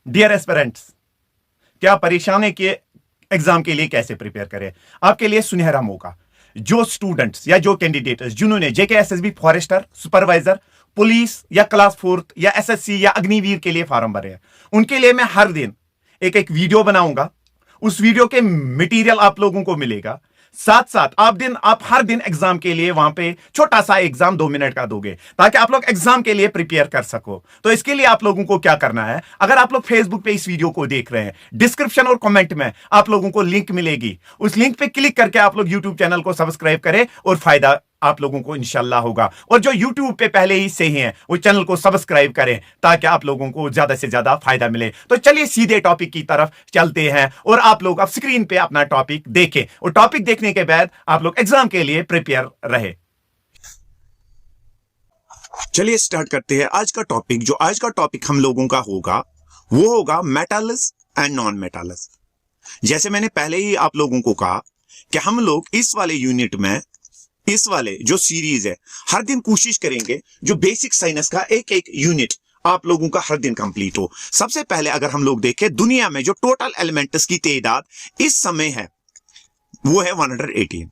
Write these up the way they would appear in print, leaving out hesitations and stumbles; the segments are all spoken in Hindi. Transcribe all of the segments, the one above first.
डियर एस्पिरेंट्स, क्या परेशान है कि एग्जाम के लिए कैसे प्रिपेयर करें? आपके लिए सुनहरा मौका। जो स्टूडेंट्स या जो कैंडिडेट्स जिन्होंने JK SSB forester, supervisor, police या क्लास फोर्थ या एसएससी या अग्निवीर के लिए फॉर्म भरे हैं, उनके लिए मैं हर दिन एक एक वीडियो बनाऊंगा। उस वीडियो के मटेरियल आप लोगों को मिलेगा। साथ साथ आप हर दिन एग्जाम के लिए वहां पे छोटा सा एग्जाम 2 मिनट का दोगे ताकि आप लोग एग्जाम के लिए प्रिपेयर कर सको। तो इसके लिए आप लोगों को क्या करना है, अगर आप लोग फेसबुक पे इस वीडियो को देख रहे हैं, डिस्क्रिप्शन और कमेंट में आप लोगों को लिंक मिलेगी। उस लिंक पे क्लिक करके आप लोग यूट्यूब चैनल को सब्सक्राइब करें और फायदा आप लोगों को इंशाल्लाह होगा। और जो यूट्यूब पे पहले ही से ही हैं वो चैनल को सब्सक्राइब करें ताकि आप लोगों को ज्यादा से ज्यादा फायदा मिले। तो चलिए सीधे टॉपिक की तरफ चलते हैं और आप लोग अब स्क्रीन पे अपना टॉपिक देखें और टॉपिक देखने के बाद आप लोग एग्जाम के लिए प्रिपेयर रहे। चलिए स्टार्ट करते हैं आज का टॉपिक। जो आज का टॉपिक हम लोगों का होगा वो होगा मेटल्स एंड नॉन मेटल्स। जैसे मैंने पहले ही आप लोगों को कहा कि हम लोग इस वाले यूनिट में, इस वाले जो सीरीज है, हर दिन कोशिश करेंगे जो बेसिक साइंस का एक एक यूनिट आप लोगों का हर दिन कंप्लीट हो। सबसे पहले अगर हम लोग देखें दुनिया में जो टोटल एलिमेंट्स की तादाद इस समय है वो है 118।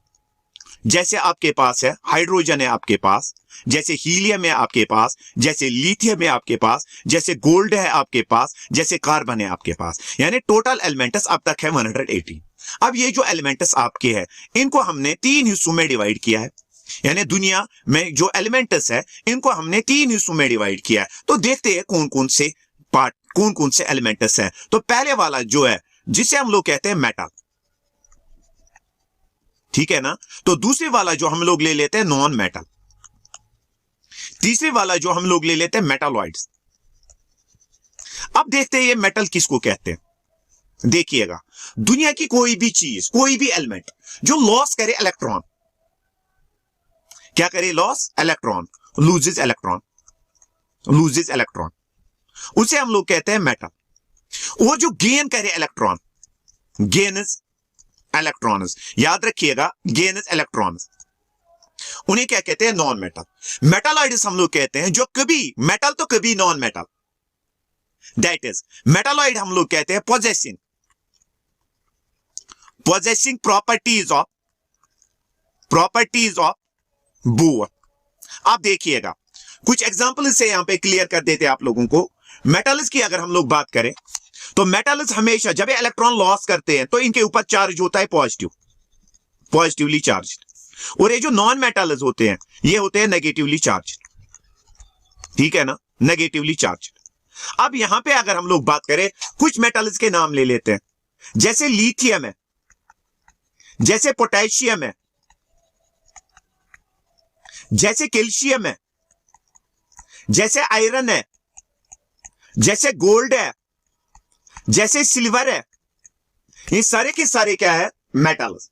जैसे आपके पास है हाइड्रोजन है आपके पास, जैसे हीलियम है आपके पास, जैसे लिथियम है आपके पास, जैसे गोल्ड है आपके पास, जैसे कार्बन है आपके पास, यानी टोटल एलिमेंट्स अब तक है 118। अब ये जो एलिमेंट्स आपके हैं इनको हमने 3 हिस्सों में डिवाइड किया है, यानी दुनिया में जो एलिमेंट्स है इनको हमने 3 हिस्सों में डिवाइड किया है। तो देखते हैं कौन कौन से पार्ट, कौन कौन से एलिमेंट्स हैं। तो पहले वाला जो है जिसे हम लोग कहते हैं मेटल, ठीक है ना। तो दूसरे वाला जो हम लोग ले लेते हैं नॉन मेटल, तीसरे वाला जो हम लोग ले लेते हैं मेटालॉइड्स। अब देखते हैं ये मेटल किसको कहते हैं। देखिएगा दुनिया की कोई भी चीज, कोई भी एलिमेंट जो लॉस करे इलेक्ट्रॉन, क्या करे, loss electron, loses electron, loses electron, उसे हम लोग कहते हैं मेटल। वो जो गेन करे इलेक्ट्रॉन, गेन्स इलेक्ट्रॉन्स, याद रखिएगा गेन्स इलेक्ट्रॉन्स, उन्हें क्या कहते हैं, नॉन मेटल। मेटालॉइड्स हम लोग कहते हैं जो कभी मेटल तो कभी non metal, that is metalloid हम लोग कहते हैं पोजेसिंग प्रॉपर्टीज ऑफ बोर। आप देखिएगा कुछ एग्जांपल से यहां पे क्लियर कर देते हैं आप लोगों को। मेटल्स की अगर हम लोग बात करें तो मेटल्स हमेशा जब इलेक्ट्रॉन लॉस करते हैं तो इनके ऊपर चार्ज होता है पॉजिटिवली चार्ज, और ये जो नॉन मेटल्स होते हैं ये होते हैं नेगेटिवली चार्ज, ठीक है ना, नेगेटिवली चार्ज। अब यहां पे अगर हम लोग बात करें कुछ मेटल्स के नाम ले लेते हैं, जैसे लिथियम है, जैसे पोटेशियम है, जैसे कैल्शियम है, जैसे आयरन है, जैसे गोल्ड है, जैसे सिल्वर है, ये सारे के सारे क्या है, मेटल्स।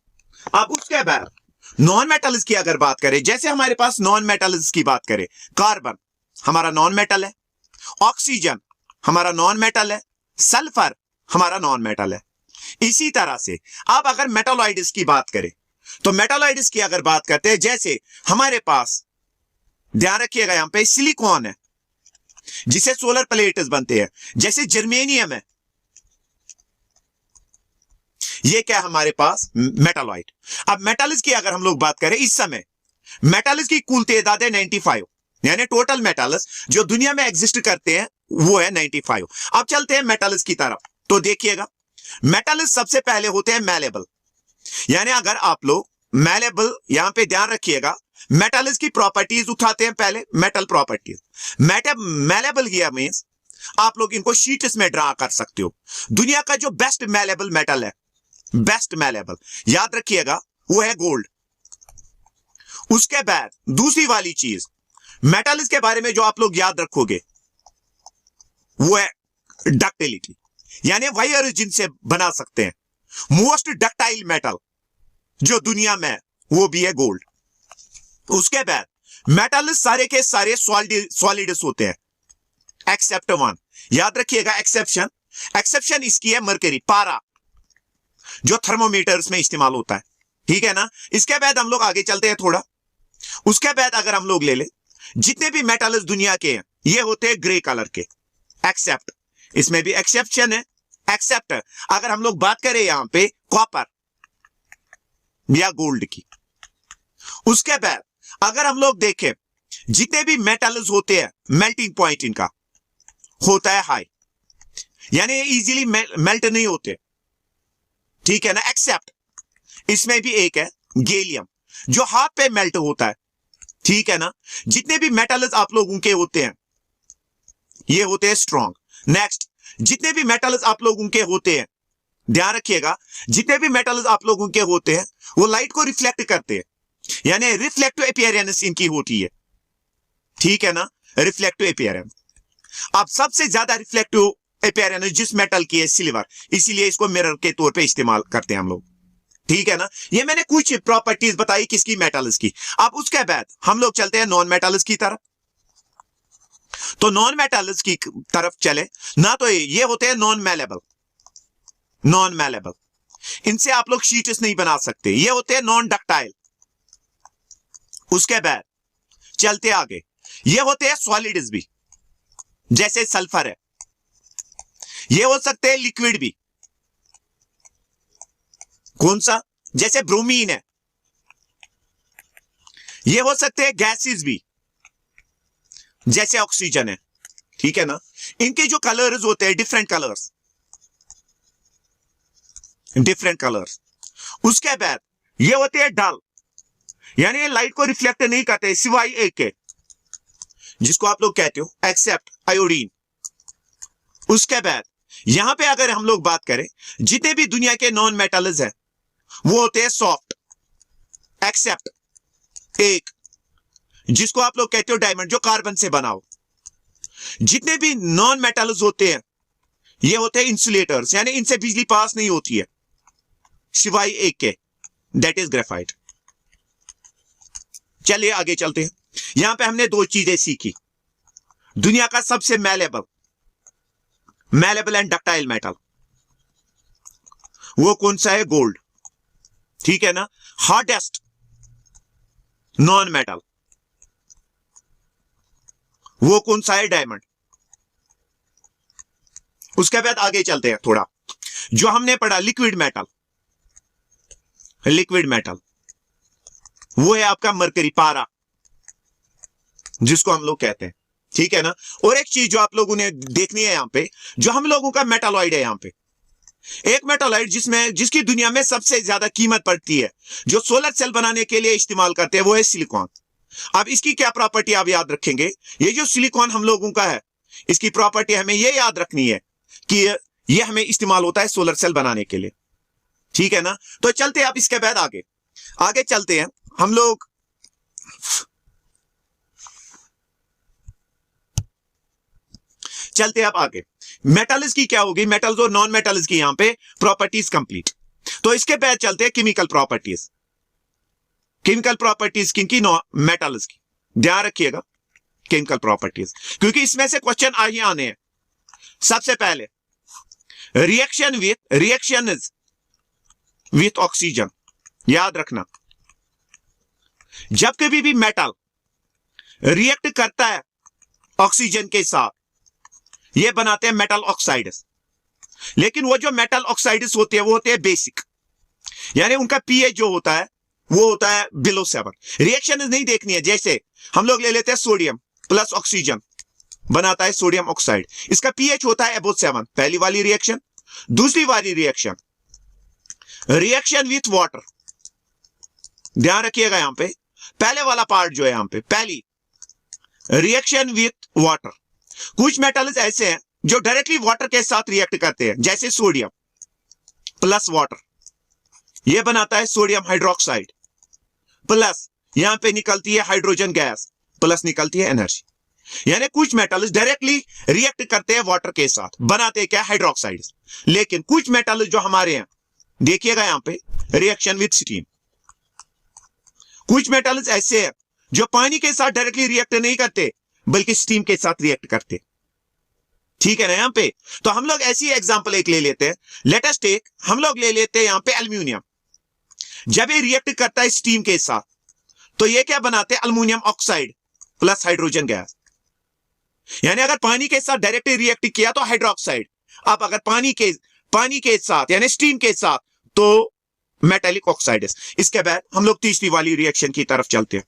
अब उसके बाद नॉन मेटल्स की अगर बात करें, जैसे हमारे पास नॉन मेटल्स की बात करें, कार्बन हमारा नॉन मेटल है, ऑक्सीजन हमारा नॉन मेटल है, सल्फर हमारा नॉन मेटल है। इसी तरह से अब अगर मेटालॉइड्स की बात करें तो मेटालॉइड्स की अगर बात करते हैं, जैसे हमारे पास ध्यान रखिएगा यहां पे सिलिकॉन है जिसे सोलर प्लेट्स बनते हैं, जैसे जर्मेनियम है, ये क्या हमारे पास मेटालॉइड। अब मेटल्स की अगर हम लोग बात करें, इस समय मेटल्स की कुल तादाद है 95, यानी टोटल मेटल्स जो दुनिया में एग्जिस्ट करते हैं वो है 95। अब चलते हैं मेटल्स की तरफ। तो देखिएगा मेटल्स सबसे पहले होते हैं मैलेबल, यानी अगर आप लोग मैलेबल, यहां पे ध्यान रखिएगा, मेटल्स की प्रॉपर्टीज उठाते हैं पहले, metal properties. Malleable here means आप लोग इनको शीट्स में ड्रा कर सकते हो। दुनिया का जो बेस्ट मैलेबल मेटल है, बेस्ट मैलेबल, याद रखिएगा वो है गोल्ड। उसके बाद दूसरी वाली चीज मेटल्स के बारे में जो आप लोग याद रखोगे वो है डक्टिलिटी, यानी वायर जिनसे बना सकते हैं। मोस्ट डक्टाइल मेटल जो दुनिया में वो भी है गोल्ड। उसके बाद मेटल्स सारे के सारे सॉलिड्स होते हैं एक्सेप्ट वन, याद रखिएगा एक्सेप्शन इसकी है मरकरी, पारा, जो थर्मोमीटर्स में इस्तेमाल होता है, ठीक है ना। इसके बाद हम लोग आगे चलते हैं थोड़ा। उसके बाद अगर हम लोग ले ले जितने भी मेटल्स दुनिया के हैं ये होते हैं ग्रे कलर के, एक्सेप्ट इसमें भी एक्सेप्शन है, एक्सेप्ट अगर हम लोग बात करें यहां पे कॉपर या गोल्ड की। उसके बाद अगर हम लोग देखें जितने भी मेटल्स होते हैं मेल्टिंग पॉइंट इनका होता है हाई, यानी इजीली मेल्ट नहीं होते, ठीक है ना। एक्सेप्ट इसमें भी एक है गैलियम जो हाथ पे मेल्ट होता है, ठीक है ना। जितने भी मेटल्स आप लोगों के होते हैं ये होते हैं स्ट्रॉन्ग। नेक्स्ट जितने भी मेटल्स आप लोगों के होते हैं, ध्यान रखिएगा, जितने भी मेटल्स आप लोगों के होते हैं वो लाइट को रिफ्लेक्ट करते हैं, यानी रिफ्लेक्टिव अपीयरेंस इनकी होती है, ठीक है ना, रिफ्लेक्टिव अपीयरेंस। अब सबसे ज्यादा रिफ्लेक्टिव अपीयरेंस जिस मेटल की है सिल्वर, इसीलिए इसको मिरर के तौर पे इस्तेमाल करते हैं हम लोग, ठीक है ना। ये मैंने कुछ प्रॉपर्टीज बताई किसकी, मेटल्स की। अब उसके बाद हम लोग चलते हैं नॉन मेटल्स की तरफ। तो नॉन मेटल्स की तरफ चले ना, तो ये होते हैं नॉन मेलेबल, नॉन मेलेबल, इनसे आप लोग शीट्स नहीं बना सकते, ये होते हैं नॉन डक्टाइल। उसके बाद चलते आगे, ये होते हैं सॉलिड्स भी, जैसे सल्फर है, ये हो सकते हैं लिक्विड भी, कौन सा, जैसे ब्रोमीन है, ये हो सकते हैं गैसेस भी, जैसे ऑक्सीजन है, ठीक है ना। इनके जो कलर्स होते हैं डिफरेंट कलर्स, डिफरेंट कलर्स। उसके बाद ये होते हैं डल, यानी ये लाइट को रिफ्लेक्ट नहीं करते सिवाय एक के, जिसको आप लोग कहते हो एक्सेप्ट आयोडीन। उसके बाद यहां पे अगर हम लोग बात करें जितने भी दुनिया के नॉन मेटल्स हैं वो होते हैं सॉफ्ट, एक्सेप्ट एक, जिसको आप लोग कहते हो डायमंड, जो कार्बन से बना हो। जितने भी नॉन मेटल्स होते हैं ये होते हैं इंसुलेटर्स, यानी इनसे बिजली पास नहीं होती है सिवाय एक के, दैट इज ग्रेफाइट। चलिए आगे चलते हैं। यहां पे हमने दो चीजें सीखी, दुनिया का सबसे मेलेबल एंड डक्टाइल मेटल, वो कौन सा है, गोल्ड, ठीक है ना। हार्डेस्ट नॉन मेटल वो कौन सा है, डायमंड। उसके बाद आगे चलते हैं थोड़ा, जो हमने पढ़ा लिक्विड मेटल, लिक्विड मेटल वो है आपका मरकरी, पारा, जिसको हम लोग कहते हैं, ठीक है ना। और एक चीज जो आप लोगों ने देखनी है यहां पे, जो हम लोगों का मेटालॉइड है, यहां पे एक मेटालॉइड जिसकी दुनिया में सबसे ज्यादा कीमत पड़ती है, जो सोलर सेल बनाने के लिए इस्तेमाल करते हैं, वो है सिलिकॉन। अब इसकी क्या प्रॉपर्टी आप याद रखेंगे, ये जो सिलिकॉन हम लोगों का है, इसकी प्रॉपर्टी हमें ये याद रखनी है कि ये हमें इस्तेमाल होता है सोलर सेल बनाने के लिए, ठीक है ना। तो चलते हैं आप इसके बाद आगे चलते हैं हम लोग। चलते हैं आप आगे, मेटल्स की क्या होगी, मेटल्स और नॉन मेटल्स की यहां पे प्रॉपर्टीज कंप्लीट। तो इसके बाद चलते हैं केमिकल प्रॉपर्टीज। केमिकल प्रॉपर्टीज किनकी, मेटल्स की, ध्यान रखिएगा केमिकल प्रॉपर्टीज, क्योंकि इसमें से क्वेश्चन आ ही आने हैं। सबसे पहले रिएक्शन विथ ऑक्सीजन, याद रखना, जब कभी भी मेटल रिएक्ट करता है ऑक्सीजन के साथ, ये बनाते हैं मेटल ऑक्साइड्स। लेकिन वो जो मेटल ऑक्साइड्स होते हैं वो होते हैं बेसिक, यानी उनका पीएच जो होता है वो होता है बिलो 7। रिएक्शन नहीं देखनी है, जैसे हम लोग ले लेते हैं सोडियम प्लस ऑक्सीजन बनाता है सोडियम ऑक्साइड, इसका पीएच होता है अबोव 7, पहली वाली रिएक्शन। दूसरी वाली रिएक्शन विथ वाटर, ध्यान रखिएगा यहां पे पहले वाला पार्ट जो है, यहां पे पहली रिएक्शन विथ वाटर। कुछ मेटल्स ऐसे हैं जो डायरेक्टली वाटर के साथ रिएक्ट करते हैं, जैसे सोडियम प्लस वाटर, यह बनाता है सोडियम हाइड्रोक्साइड, प्लस यहां पे निकलती है हाइड्रोजन गैस, प्लस निकलती है एनर्जी। यानी कुछ मेटल्स डायरेक्टली रिएक्ट करते हैं वाटर के साथ, बनाते हैं क्या, हाइड्रोक्साइड। लेकिन कुछ मेटल्स जो हमारे हैं, देखिएगा यहां पे रिएक्शन विथ स्टीम। कुछ मेटल्स ऐसे हैं जो पानी के साथ डायरेक्टली रिएक्ट नहीं करते, बल्कि स्टीम के साथ रिएक्ट करते, ठीक है ना। यहां पे तो हम लोग ऐसी एग्जांपल एक ले लेते हैं, लेट अस टेक, हम लोग ले लेते हैं यहां पे एल्यूमिनियम। जब ये रिएक्ट करता है स्टीम के साथ, तो ये क्या बनाते हैं, aluminium oxide plus hydrogen gas. यानी अगर पानी के साथ डायरेक्टली रिएक्ट किया तो हाइड्रोक्साइड, अब अगर पानी के साथ यानी स्टीम के साथ तो मेटालिक ऑक्साइड्स। इसके बाद हम लोग तीसरी वाली रिएक्शन की तरफ चलते हैं,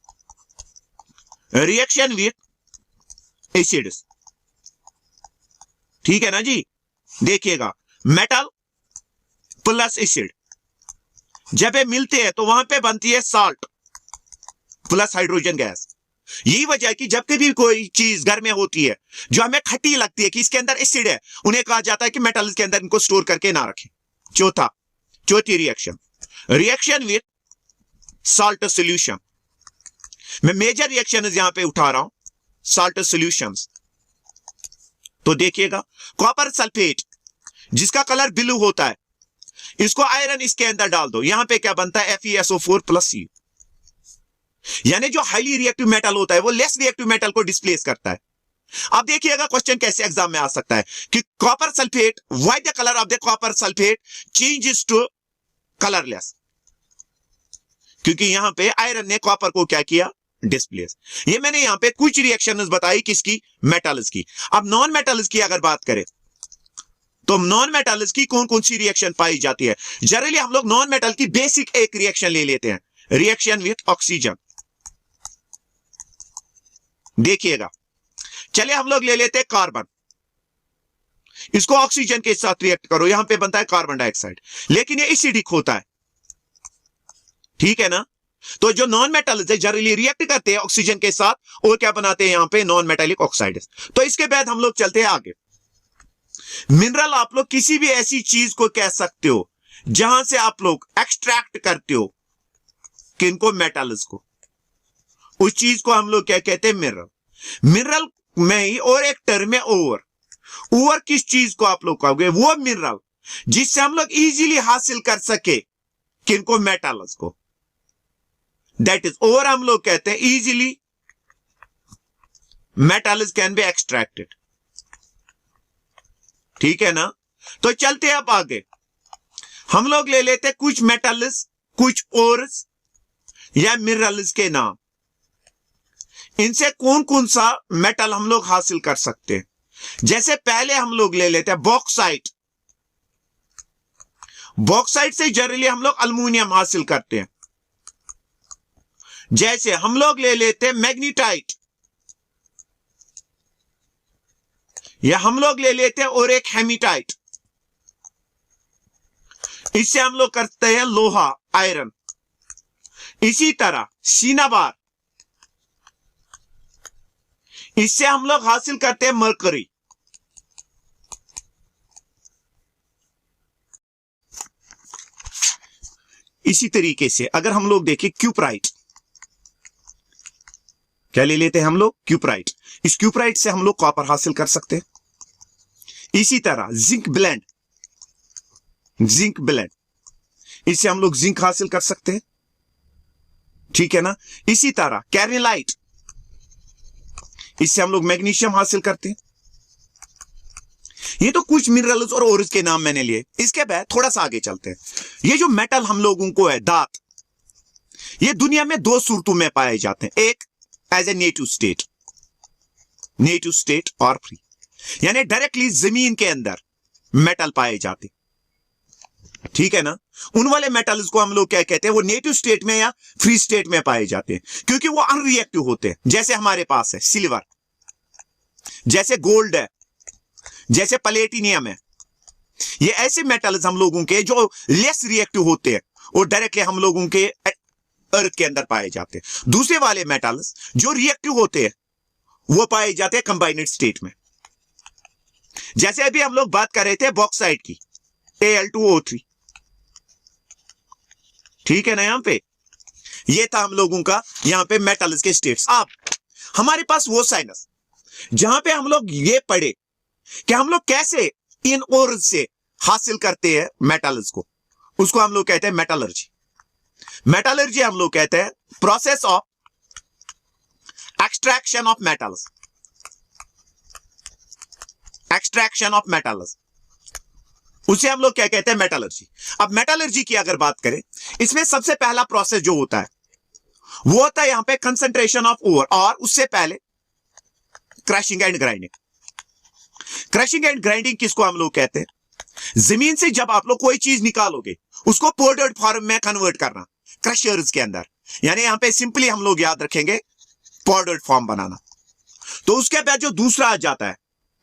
रिएक्शन विथ एसिड्स। ठीक है ना जी, देखिएगा मेटल प्लस एसिड जब ये मिलते हैं तो वहां पे बनती है साल्ट प्लस हाइड्रोजन गैस। यही वजह है कि जब कभी कोई चीज घर में होती है जो हमें खट्टी लगती है कि इसके अंदर एसिड है, उन्हें कहा जाता है कि मेटल्स के अंदर इनको स्टोर करके ना रखें। चौथी reaction, reaction with salt solution. मैं मेजर रिएक्शन यहां पे उठा रहा हूं, साल्ट सॉल्यूशंस। तो देखिएगा कॉपर सल्फेट जिसका कलर ब्लू होता है, इसको आयरन इसके अंदर डाल दो, यहां पे क्या बनता है FeSO4 प्लस C। यानी जो हाईली रिएक्टिव मेटल होता है वो लेस रिएक्टिव मेटल को डिस्प्लेस करता है। अब देखिएगा क्वेश्चन कैसे एग्जाम में आ सकता है कि copper sulphate, why the colour of the copper sulphate changes to colourless, क्योंकि यहां पे आयरन ने कॉपर को क्या किया, डिस्प्लेस। ये मैंने यहां पे कुछ रिएक्शंस बताई किसकी, मेटल्स की। अब नॉन मेटल्स की अगर बात करें तो नॉन मेटल्स की कौन कौन सी रिएक्शन पाई जाती है। जनरली हम लोग नॉन मेटल की बेसिक एक रिएक्शन ले लेते हैं, रिएक्शन विथ ऑक्सीजन। देखिएगा, चलिए हम लोग ले लेते हैं कार्बन, इसको ऑक्सीजन के साथ रिएक्ट करो, यहां पे बनता है कार्बन डाइऑक्साइड, लेकिन ये एसिडिक होता है। ठीक है ना, तो जो नॉन मेटल्स है जनरली रिएक्ट करते हैं ऑक्सीजन के साथ और क्या बनाते हैं यहां पे, नॉन मेटालिक ऑक्साइड्स। तो इसके बाद हम लोग चलते हैं आगे। मिनरल आप लोग किसी भी ऐसी चीज को कह सकते हो जहां से आप लोग एक्सट्रैक्ट करते हो किनको, मेटल्स को, उस चीज को हम लोग क्या कहते हैं, मिनरल। मिनरल में ही और एक टर्म है ओवर किस चीज को आप लोग कहोगे, वो मिनरल जिससे हम लोग इजीली हासिल कर सके किनको, मेटल्स को, दैट इज ओवर हम लोग कहते हैं easily metals can be extracted. ठीक है ना, तो चलते हैं अब आगे। हम लोग ले लेते हैं कुछ मेटल्स, कुछ ओर्स या मिनरल्स के नाम, इनसे कौन कौन सा मेटल हम लोग हासिल कर सकते हैं। जैसे पहले हम लोग ले लेते हैं बॉक्साइट। बॉक्साइट से जनरली हम लोग अल्युमिनियम हासिल करते हैं। जैसे हम लोग ले लेते हैं मैग्नीटाइट, या हम लोग ले लेते हैं और एक हेमीटाइट, इससे हम लोग करते हैं लोहा, आयरन। इसी तरह सिनाबार, इससे हम लोग हासिल करते हैं मरकरी। इसी तरीके से अगर हम लोग देखें क्यूपराइट, क्या ले लेते हैं हम लोग, क्यूपराइट। इस क्यूपराइट से हम लोग कॉपर हासिल कर सकते हैं। इसी तरह जिंक ब्लेंड, इससे हम लोग जिंक हासिल कर सकते हैं। ठीक है ना, इसी तरह कैर्निलाइट, इससे हम लोग मैग्नीशियम हासिल करते हैं। ये तो कुछ मिनरल्स और ओर्स के नाम मैंने लिए। इसके बाद थोड़ा सा आगे चलते हैं। ये जो मेटल हम लोगों को है, धात, ये दुनिया में दो सूरतों में पाए जाते हैं। एक एज ए नेटिव स्टेट और फ्री, यानी डायरेक्टली जमीन के अंदर मेटल पाए जाते। ठीक है ना, उन वाले मेटल्स को हम लोग क्या कहते हैं, वो नेटिव स्टेट में या फ्री स्टेट में पाए जाते हैं, क्योंकि वो अनरिएक्टिव होते हैं। जैसे हमारे पास है सिल्वर, जैसे गोल्ड है, जैसे प्लेटिनियम है। ये ऐसे मेटल्स हम लोगों के जो लेस रिएक्टिव होते हैं और डायरेक्टली हम लोगों के अर्थ के अंदर पाए जाते हैं। दूसरे वाले मेटल्स जो रिएक्टिव होते हैं वो पाए जाते हैं कंबाइंड स्टेट में। जैसे अभी हम लोग बात कर रहे थे बॉक्साइट की, Al2O3। ठीक है ना, यहां पे ये था हम लोगों का यहां पे मेटल्स के स्टेट्स। अब हमारे पास वो साइंस जहां पे हम लोग ये पढ़े कि हम लोग कैसे इन ओर्स से हासिल करते हैं मेटल्स को, उसको हम लोग कहते हैं मेटलर्जी। मेटलर्जी हम लोग कहते हैं process of extraction of metals, उसे हम लोग क्या कहते हैं, मेटलर्जी। अब मेटलर्जी की अगर बात करें, इसमें सबसे पहला प्रोसेस जो होता है वो होता है यहां पे कंसंट्रेशन ऑफ ओर, और उससे पहले crushing and grinding. Crushing and grinding किसको हम लोग कहते हैं? जमीन से जब आप लोग कोई चीज निकालोगे उसको पाउडर्ड फॉर्म में कन्वर्ट करना क्रशर्स के अंदर, यानी यहां पे सिंपली हम लोग याद रखेंगे पाउडर्ड फॉर्म बनाना। तो उसके बाद जो दूसरा आ जाता है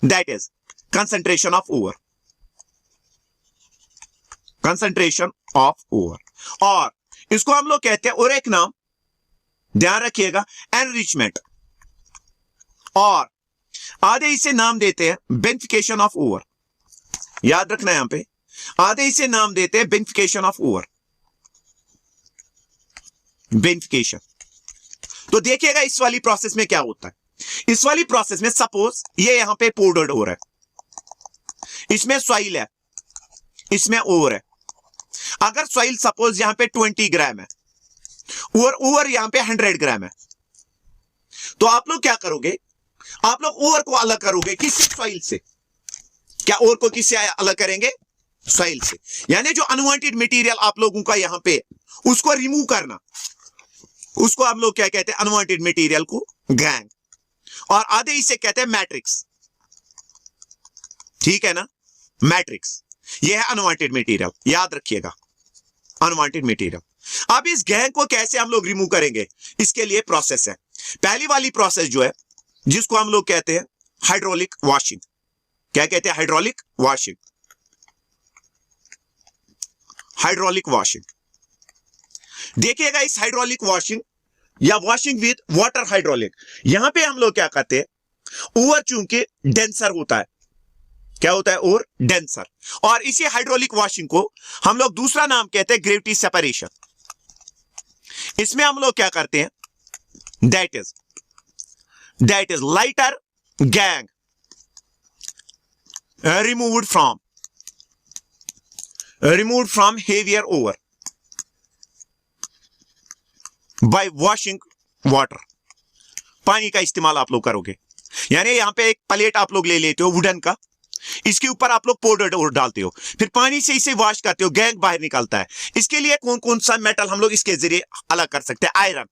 that is concentration of over, concentration of over, और इसको हम लोग कहते हैं और एक नाम ध्यान रखिएगा एनरिचमेंट, और आधे इसे नाम देते हैं बेनिफिकेशन ऑफ ओवर। याद रखना यहां पे आधे इसे नाम देते हैं बेनिफिकेशन ऑफ ओवर, बेनिफिकेशन। तो देखिएगा इस वाली प्रोसेस में क्या होता है। इस वाली प्रोसेस में सपोज ये यहां पे पाउडर्ड ओवर है, इसमें सॉइल है, इसमें ओवर है। अगर सॉइल सपोज यहां पे 20 ग्राम है और ओवर यहां पे 100 ग्राम है, तो आप लोग क्या करोगे? आप लोग ओवर को अलग करोगे किससे? सॉइल से। क्या ओवर को किससे अलग करेंगे? सॉइल से। यानी जो अनवांटेड मटेरियल आप लोगों का यहां पे उसको रिमूव करना, उसको हम लोग क्या कहते हैं? अनवांटेड मटेरियल को गैंग, और आधे इसे कहते हैं मैट्रिक्स। ठीक है ना, मैट्रिक्स ये है अनवांटेड मटेरियल, याद रखिएगा अनवांटेड मटेरियल। अब इस गैंग को कैसे हम लोग रिमूव करेंगे? इसके लिए प्रोसेस है। पहली वाली प्रोसेस जो है जिसको हम लोग कहते हैं हाइड्रोलिक वॉशिंग। क्या कहते हैं? Hydraulic washing, hydraulic washing. देखिएगा इस हाइड्रोलिक वॉशिंग या वॉशिंग विद वाटर हाइड्रोलिक, यहां पे हम लोग क्या करते हैं? ओवर चूंकि डेंसर होता है, क्या होता है? और डेंसर, और इसी हाइड्रोलिक वॉशिंग को हम लोग दूसरा नाम कहते हैं ग्रेविटी सेपरेशन। इसमें हम लोग क्या करते हैं? That is lighter gang removed from heavier over by washing water। पानी का इस्तेमाल आप लोग करोगे, यानी यहां पे एक प्लेट आप लोग ले लेते हो वुडन का, इसके ऊपर आप लोग पाउडर और डालते हो, फिर पानी से इसे वॉश करते हो, गैंग बाहर निकलता है। इसके लिए कौन कौन सा मेटल हम लोग इसके जरिए अलग कर सकते हैं? आयरन,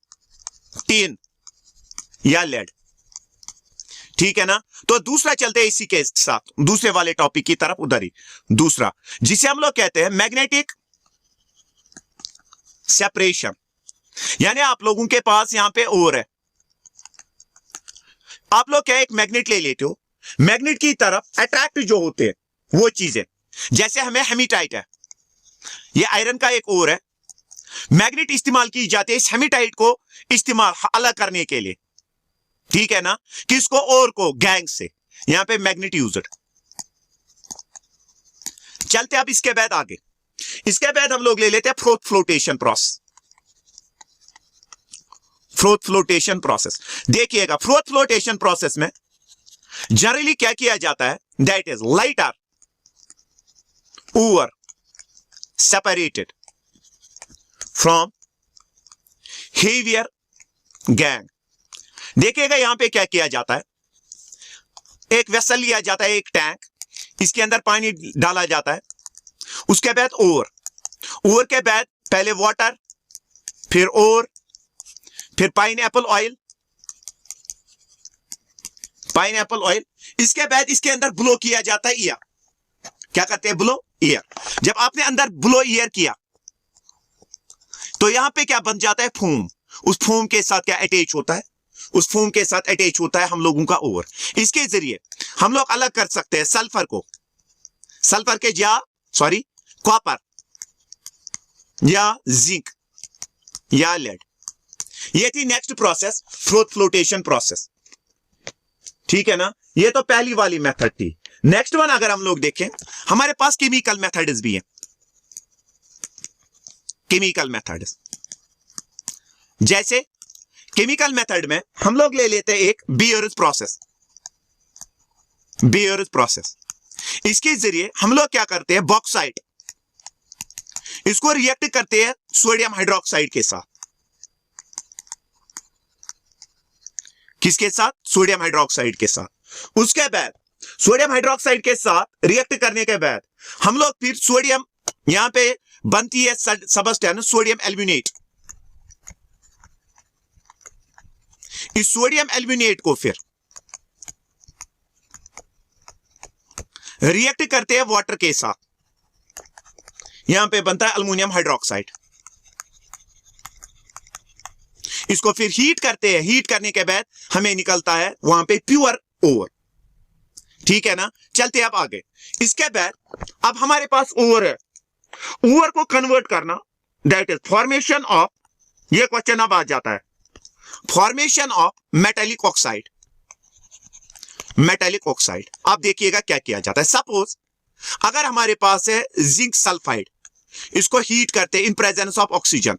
टिन या लेड। ठीक है ना। तो दूसरा चलते हैं इसी के साथ दूसरे वाले टॉपिक की तरफ, उधर ही दूसरा जिसे हम लोग कहते हैं मैग्नेटिक सेपरेशन। यानी आप लोगों के पास यहां पे और है, आप लोग क्या एक मैग्नेट ले लेते हो, मैग्नेट की तरफ अट्रैक्ट जो होते हैं वो चीजें, जैसे हमें हेमीटाइट है, ये आयरन का एक और है, मैग्नेट इस्तेमाल की जाती है इस हेमीटाइट को इस्तेमाल अलग करने के लिए। ठीक है ना, किसको? और को, गैंग से। यहां पे मैग्नेट यूज्ड। चलते अब इसके बाद आगे, इसके बाद हम लोग ले लेते हैं froth flotation process. Froth flotation process देखिएगा, फ्रोथ फ्लोटेशन प्रोसेस में जनरली क्या किया जाता है? That is lighter over separated from heavier gang. देखिएगा यहां पे क्या किया जाता है? एक वेसल लिया जाता है, एक टैंक, इसके अंदर पानी डाला जाता है, उसके बाद ओवर के बाद पहले वाटर, फिर ओवर, फिर पाइनएप्पल ऑयल, इसके बाद इसके अंदर ब्लो किया जाता है एयर। क्या करते हैं? Blow air. जब आपने अंदर ब्लो एयर किया तो यहां पे क्या बन जाता है? फोम। उस फोम के साथ क्या अटैच होता है? उस फोम के साथ अटैच होता है हम लोगों का ओवर। इसके जरिए हम लोग अलग कर सकते हैं सल्फर को, सल्फर के कॉपर या जिंक या लेड। ये थी next process, froth flotation process. ठीक है ना, ये तो पहली वाली मेथड थी। नेक्स्ट वन अगर हम लोग देखें, हमारे पास केमिकल मेथड्स भी हैं। केमिकल मेथड्स, जैसे केमिकल मेथड में हम लोग ले लेते हैं एक बियर्स प्रोसेस। बियर्स प्रोसेस, इसके जरिए हम लोग क्या करते हैं? बॉक्साइट, इसको रिएक्ट करते हैं सोडियम हाइड्रोक्साइड के साथ। किसके साथ? सोडियम हाइड्रोक्साइड के साथ। उसके बाद सोडियम हाइड्रोक्साइड के साथ रिएक्ट करने के बाद हम लोग फिर सोडियम, यहां पे बनती है सबस्टेंस सोडियम एल्यूमिनेट। इस सोडियम एल्यूमिनेट को फिर रिएक्ट करते हैं वाटर के साथ, यहां पे बनता है अल्युमिनियम हाइड्रोक्साइड। इसको फिर हीट करते हैं, हीट करने के बाद हमें निकलता है वहां पे प्योर ओर। ठीक है ना, चलते अब आगे। इसके बाद अब हमारे पास ओर है, ओर को कन्वर्ट करना, दैट इज फॉर्मेशन ऑफ, ये क्वेश्चन अब आ जाता है, formation of metallic oxide. Metallic oxide अब देखिएगा क्या किया जाता है। सपोज अगर हमारे पास है जिंक सल्फाइड, इसको हीट करते हैं इन प्रेजेंस ऑफ ऑक्सीजन,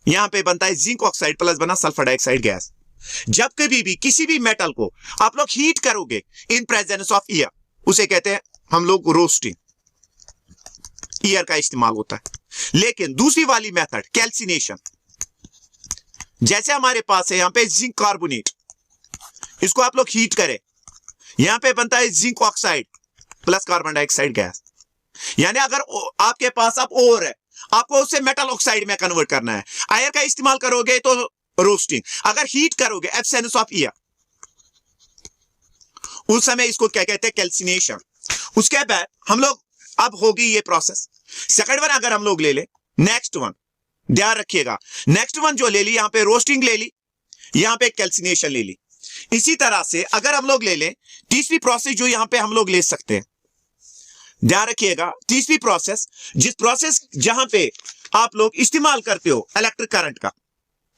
यहां पे बनता है जिंक ऑक्साइड प्लस बना सल्फर डाइऑक्साइड गैस। जब कभी भी किसी भी मेटल को आप लोग हीट करोगे इन प्रेजेंस ऑफ एयर, उसे कहते हैं हम लोग रोस्टिंग, एयर का इस्तेमाल होता है। लेकिन दूसरी वाली मेथड कैल्सिनेशन, जैसे हमारे पास है यहां पे जिंक कार्बोनेट, इसको आप लोग हीट करें, यहां पे बनता है zinc oxide plus carbon dioxide gas. यानी अगर आपके पास अब ओर है, आपको उसे मेटल ऑक्साइड में कन्वर्ट करना है। आयर का इस्तेमाल करोगे तो रोस्टिंग, अगर हीट करोगे एब्सेंस ऑफ एयर, उस समय इसको क्या कहते हैं, कैल्सिनेशन। उसके बाद हम लोग अब होगी ये प्रोसेस। सेकंड वन अगर हम लोग ले ले, नेक्स्ट वन ध्यान रखिएगा, नेक्स्ट वन जो ले ली, यहां पे रोस्टिंग ले ली, यहां पे कैल्सिनेशन ले ली। इसी तरह से अगर हम लोग ले लें तीसरी प्रोसेस जो यहां पे हम लोग ले सकते हैं, ध्यान रखिएगा, तीसरी प्रोसेस, जिस प्रोसेस जहां पे आप लोग इस्तेमाल करते हो इलेक्ट्रिक करंट का,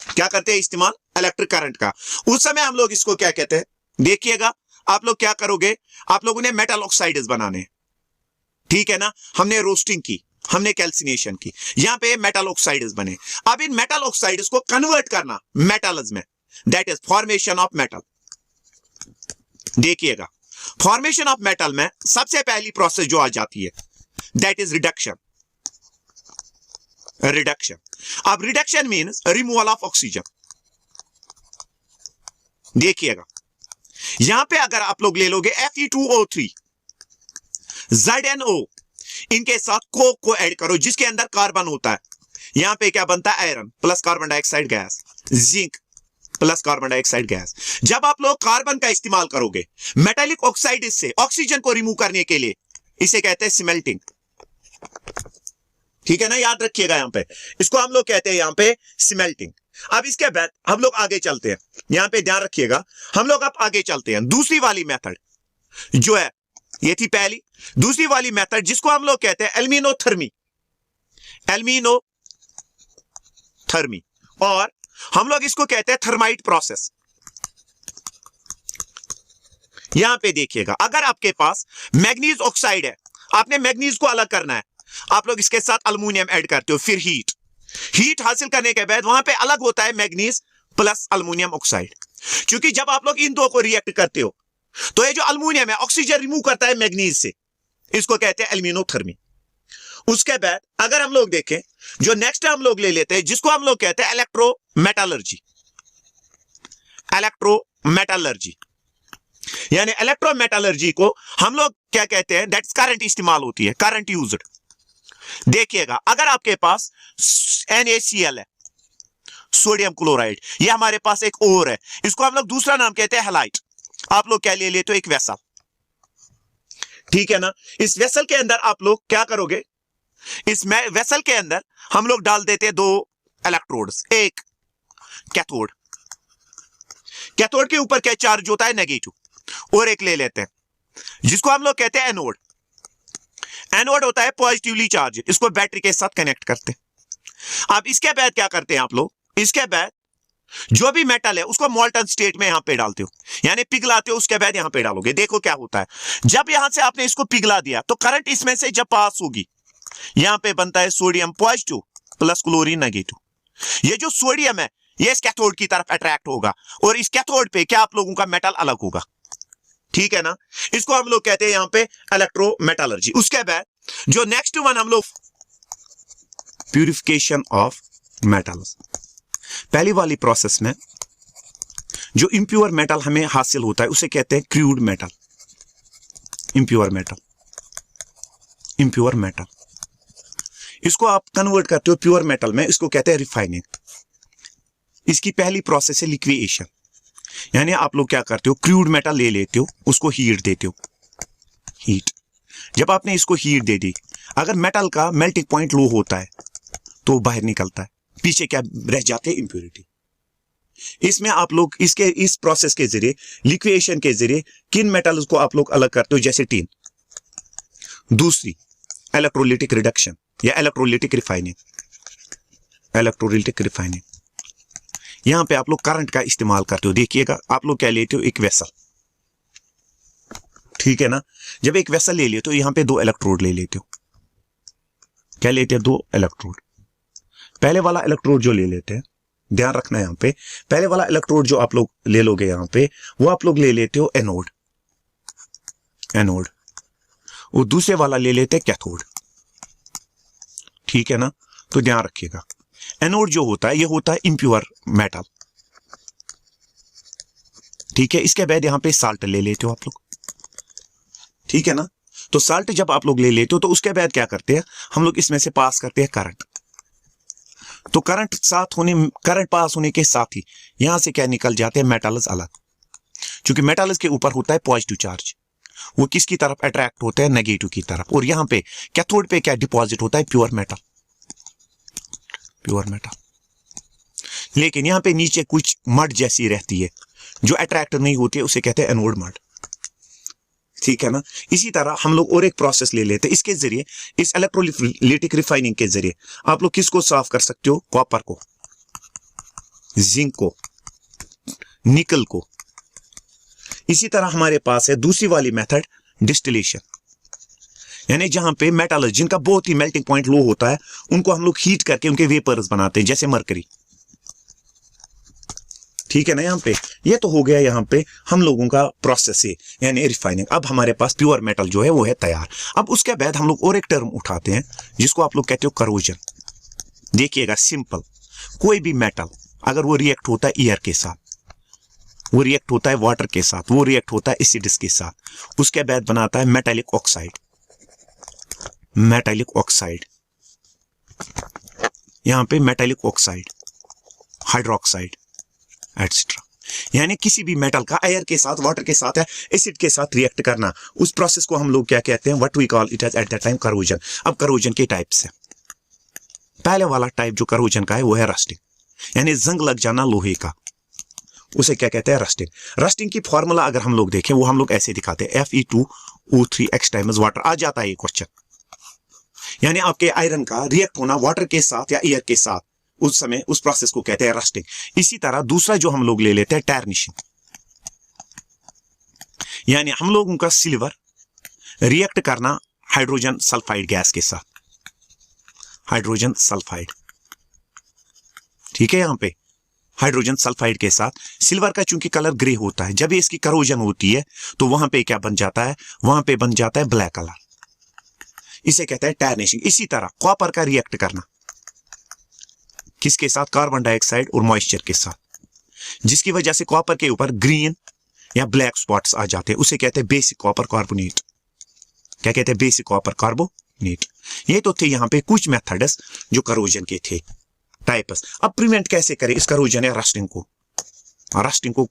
क्या करते हैं इस्तेमाल इलेक्ट्रिक करंट का, उस समय हम लोग इसको क्या कहते हैं, देखिएगा आप लोग क्या करोगे, आप लोगों ने मेटल ऑक्साइड्स बनाने, ठीक है ना, हमने रोस्टिंग की, हमने कैल्सिनेशन की, यहां पे मेटल ऑक्साइड्स बने। अब इन मेटल ऑक्साइड्स को कन्वर्ट करना मेटल्स में, that is formation of metal. देखिएगा फॉर्मेशन ऑफ मेटल में सबसे पहली प्रोसेस जो आ जाती है दैट इज रिडक्शन। रिडक्शन, अब reduction means removal of oxygen. देखिएगा यहां पे अगर आप लोग ले लोगे Fe2O3 ZnO, इनके साथ कोक को ऐड करो जिसके अंदर कार्बन होता है, यहां पे क्या बनता है, iron plus carbon dioxide gas, zinc plus carbon dioxide gas. जब आप लोग कार्बन का इस्तेमाल करोगे मेटालिक ऑक्साइड से ऑक्सीजन को रिमूव करने के लिए, इसे कहते हैं स्मेल्टिंग। ठीक है ना, याद रखिएगा यहां पे इसको हम लोग कहते हैं यहां पे स्मेल्टिंग। अब इसके बाद हम लोग आगे चलते हैं, यहां पे ध्यान रखिएगा, हम लोग अब आगे चलते हैं। दूसरी वाली मेथड जो है, ये थी पहली, दूसरी वाली मेथड जिसको हम लोग कहते हैं एल्मिनोथर्मी। एल्मिनोथर्मी, और हम लोग इसको कहते हैं थर्माइट प्रोसेस। यहां पे देखिएगा अगर आपके पास मैग्नीज ऑक्साइड है, आपने मैग्नीज को अलग करना है, आप लोग इसके साथ अल्युमिनियम ऐड करते हो, फिर हीट हासिल करने के बाद वहां पे अलग होता है मैग्नीज प्लस अल्युमिनियम ऑक्साइड। क्योंकि जब आप लोग इन दो को रिएक्ट करते हो तो ये जो अल्युमिनियम है ऑक्सीजन रिमूव करता है मैग्नीज से, इसको कहते हैं एल्मिनोथर्मी। उसके बाद अगर हम लोग देखें जो नेक्स्ट हम लोग ले लेते हैं जिसको हम लोग कहते हैं इलेक्ट्रोमेटलर्जी। इलेक्ट्रोमेटलर्जी यानी इलेक्ट्रोमेटलर्जी को हम लोग क्या कहते हैं, दैट्स करंट इस्तेमाल होती है, करंट यूज्ड। देखिएगा अगर आपके पास NaCl है, सोडियम क्लोराइड, ये हमारे पास एक और है, इसको हम लोग दूसरा नाम कहते हैं हैलाइट। आप लोग क्या ले लेते हो, एक वेसल, ठीक है ना। इस वेसल के अंदर आप लोग क्या करोगे, इस वेसल के अंदर हम लोग डाल देते हैं दो इलेक्ट्रोड्स, एक कैथोड, कैथोड के ऊपर क्या चार्ज होता है, नेगेटिव, और एक ले लेते हैं जिसको हम लोग कहते हैं एनोड। एनोड होता है पॉजिटिवली चार्ज, इसको बैटरी के साथ कनेक्ट करते हैं। अब इसके बाद क्या करते हैं आप लोग, इसके बाद जो भी मेटल है उसको मोल्टन स्टेट में यहां पे डालते हो, यानी पिघलाते हो, उसके बाद यहां पे डालोगे। देखो क्या होता है, जब यहां से आपने इसको पिघला दिया तो करंट इसमें से जब पास होगी, यहां पे बनता है sodium positive plus chlorine negative. ये जो सोडियम है ये इस कैथोड की तरफ अट्रैक्ट होगा और इस कैथोड पे क्या आप लोगों का मेटल अलग होगा, ठीक है ना। इसको हम लोग कहते हैं यहां पे इलेक्ट्रोमेटलर्जी। उसके बाद जो नेक्स्ट वन हम लोग, प्यूरिफिकेशन ऑफ मेटल्स। पहली वाली प्रोसेस में जो इंप्योर मेटल हमें हासिल होता है उसे कहते हैं crude metal, impure metal, impure metal. इसको आप कन्वर्ट करते हो प्योर मेटल में, इसको कहते हैं रिफाइनिंग। इसकी पहली प्रोसेस है लिक्विएशन, यानी आप लोग क्या करते हो, क्रूड मेटल ले लेते हो, उसको हीट देते हो, हीट, जब आपने इसको हीट दे दी, अगर मेटल का मेल्टिंग पॉइंट लो होता है तो बाहर निकलता है, पीछे क्या रह जाते हैं, इंप्योरिटी। इसमें आप लोग इसके इस प्रोसेस के जरिए, लिक्विएशन के जरिए किन मेटल्स को आप लोग अलग करते हो, जैसे टीन। दूसरी इलेक्ट्रोलिटिक रिडक्शन या इलेक्ट्रोलिटिक रिफाइनिंग। इलेक्ट्रोलिटिक रिफाइनिंग, यहां पे आप लोग करंट का इस्तेमाल करते हो। देखिएगा, आप लोग क्या लेते हो, एक वेसल, ठीक है ना। जब एक वेसल ले लेते हो, यहां पे 2 इलेक्ट्रोड ले लेते हो। क्या लेते हैं, 2 इलेक्ट्रोड। पहले वाला इलेक्ट्रोड जो ले लेते हैं, ध्यान रखना यहां पे, पहले वाला इलेक्ट्रोड जो आप लोग ले लोगे यहां पे, वो आप लोग ले लेते हो एनोड, एनोड। और दूसरे वाला ले लेते हैं कैथोड, ठीक है ना। तो ध्यान रखिएगा, एनोड जो होता है ये होता है इम्प्योर मेटल, ठीक है। इसके बाद यहां पे साल्ट ले लेते हो आप लोग, ठीक है ना। तो साल्ट जब आप लोग ले लेते हो तो उसके बाद क्या करते हैं हम लोग, इसमें से पास करते हैं करंट। तो करंट पास होने के साथ ही यहां से क्या निकल जाते हैं, मेटल्स अलग। क्योंकि मेटल्स के ऊपर होता है पॉजिटिव चार्ज, वो किसकी तरफ अट्रैक्ट होता है, नेगेटिव की तरफ। और यहां पे कैथोड पे क्या डिपॉजिट होता है, प्योर मेटल, प्योर मेटल। लेकिन यहां पे नीचे कुछ मड जैसी रहती है जो अट्रैक्ट नहीं होती है, उसे कहते हैं एनोड मड, ठीक है ना। इसी तरह हम लोग और एक प्रोसेस ले लेते हैं, इसके जरिए, इस इलेक्ट्रोलिटिक रिफाइनिंग के जरिए आप लोग किसको साफ कर सकते हो, कॉपर को, जिंक को, निकल को। इसी तरह हमारे पास है दूसरी वाली मेथड, डिस्टिलेशन, यानी जहां पे मेटल जिनका बहुत ही मेल्टिंग पॉइंट लो होता है, उनको हम लोग हीट करके उनके वेपर्स बनाते हैं, जैसे मरकरी, ठीक है ना। यहां पे ये तो हो गया यहां पे हम लोगों का प्रोसेस है, यानी रिफाइनिंग। अब हमारे पास प्योर मेटल जो है वो है तैयार। अब उसके बाद हम लोग और एक टर्म उठाते हैं जिसको आप लोग कहते हो करोजन। देखिएगा, सिंपल, कोई भी मेटल अगर वो रिएक्ट होता है एयर के साथ, वो रिएक्ट होता है वाटर के साथ, वो रिएक्ट होता है एसिड्स के साथ, उसके बाद बनाता है मेटालिक ऑक्साइड, मेटालिक ऑक्साइड, यहां पे मेटालिक ऑक्साइड, हाइड्रोक्साइड एटसेट्रा। यानी किसी भी मेटल का एयर के साथ, वाटर के साथ या एसिड के साथ रिएक्ट करना, उस प्रोसेस को हम लोग क्या कहते हैं, what we call it as at that time corrosion. अब करोजन के टाइप्स है, पहले वाला टाइप जो करोजन का है वो है रस्टिंग, यानी जंग लग जाना लोहे का, उसे क्या कहते हैं, रस्टिंग। रस्टिंग की फॉर्मूला अगर हम लोग देखें, वो हम लोग ऐसे दिखाते हैं, Fe2O3 टाइम्स वाटर। आ जाता है ये क्वेश्चन, यानी आपके आयरन का रिएक्ट होना वाटर के साथ या एयर के साथ, उस समय उस प्रोसेस को कहते हैं रस्टिंग। इसी तरह दूसरा जो हम लोग ले लेते हैं, टार्निशिंग, यानी हम लोगों का सिल्वर रिएक्ट करना हाइड्रोजन सल्फाइड गैस के साथ, हाइड्रोजन सल्फाइड, ठीक है। यहां पे हाइड्रोजन सल्फाइड के साथ सिल्वर का चूंकि कलर ग्रे होता है, जब इसकी करोजन होती है तो वहां पे क्या बन जाता है, वहां पे बन जाता है ब्लैक कलर, इसे कहते हैं टार्निशिंग। इसी तरह कॉपर का रिएक्ट करना किसके साथ, कार्बन डाइऑक्साइड और मॉइस्चर के साथ, जिसकी वजह से कॉपर के ऊपर ग्रीन या ब्लैक स्पॉट्स आ जाते हैं, उसे कहते हैं बेसिक कॉपर कार्बोनेट। क्या कहते हैं, बेसिक कॉपर कार्बोनेट। ये तो थे यहां पे कुछ मेथड्स जो करोजन के थे, टाइप्स। अब प्रिवेंट कैसे करें इस करोजन या रस्टिंग को, रस्टिंग को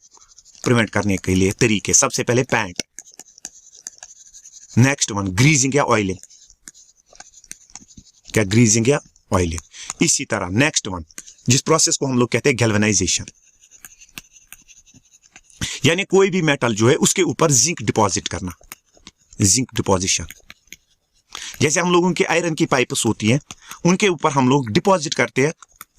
प्रिवेंट करने के लिए तरीके, सबसे पहले पैंट, नेक्स्ट वन ग्रीजिंग या ऑयलिंग, क्या ग्रीजिंग या ऑयलिंग। इसी तरह नेक्स्ट वन, जिस प्रोसेस को हम लोग कहते हैं गैल्वेनाइजेशन, यानी कोई भी मेटल जो है उसके ऊपर जिंक डिपॉजिट करना, जिंक डिपॉजिशन। जैसे हम लोगों की आयरन की पाइप्स होती हैं, उनके ऊपर हम लोग डिपॉजिट करते हैं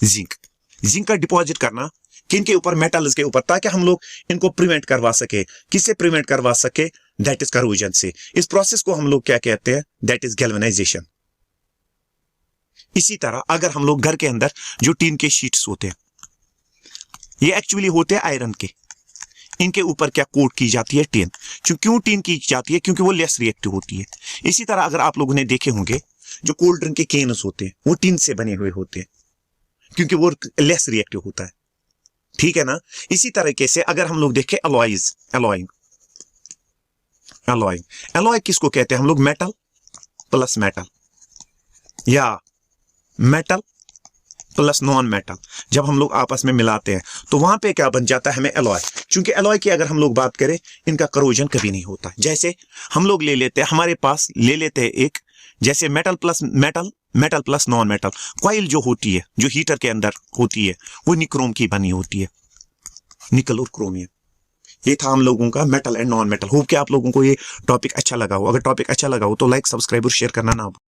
जिंक। जिंक का डिपॉजिट करना किन के ऊपर, मेटल्स के ऊपर, ताकि हम लोग इनको प्रिवेंट करवा सके। किससे प्रिवेंट करवा सके, दैट इज करोजन से। इस प्रोसेस को हम लोग क्या कहते हैं, दैट इज गैल्वेनाइजेशन। इसी तरह अगर हम लोग घर के अंदर जो टीन के शीट्स होते हैं, ये एक्चुअली होते हैं आयरन के, इनके ऊपर क्या कोट की जाती है, टीन। क्यों टीन की जाती है, क्योंकि वो लेस रिएक्टिव होती है। इसी तरह अगर आप लोगों ने देखे होंगे जो कोल्ड ड्रिंक के केन्स होते हैं वो टीन से बने हुए होते हैं, क्योंकि वो लेस रिएक्टिव होता है, ठीक है ना। इसी तरीके से अगर हम लोग देखें अलॉयज, अलॉइंग, अलॉय, अलॉय किसको कहते हैं हम लोग, मेटल प्लस मेटल या मेटल प्लस नॉन मेटल जब हम लोग आपस में मिलाते हैं तो वहां पे क्या बन जाता है हमें एलॉय। क्योंकि एलॉय की अगर हम लोग बात करें इनका करोजन कभी नहीं होता। जैसे हम लोग ले लेते हैं, हमारे पास ले लेते हैं एक, जैसे metal plus metal, metal plus non metal. Coil जो होती है, जो हीटर के अंदर होती है, वो निक्रोम की बनी होती है, निकल और क्रोमियम। ये था हम लोगों का metal and non metal. Hope कि आप लोगों को ये टॉपिक अच्छा लगा हो। अगर टॉपिक अच्छा लगा हो तो लाइक, सब्सक्राइब और शेयर करना ना भूलें।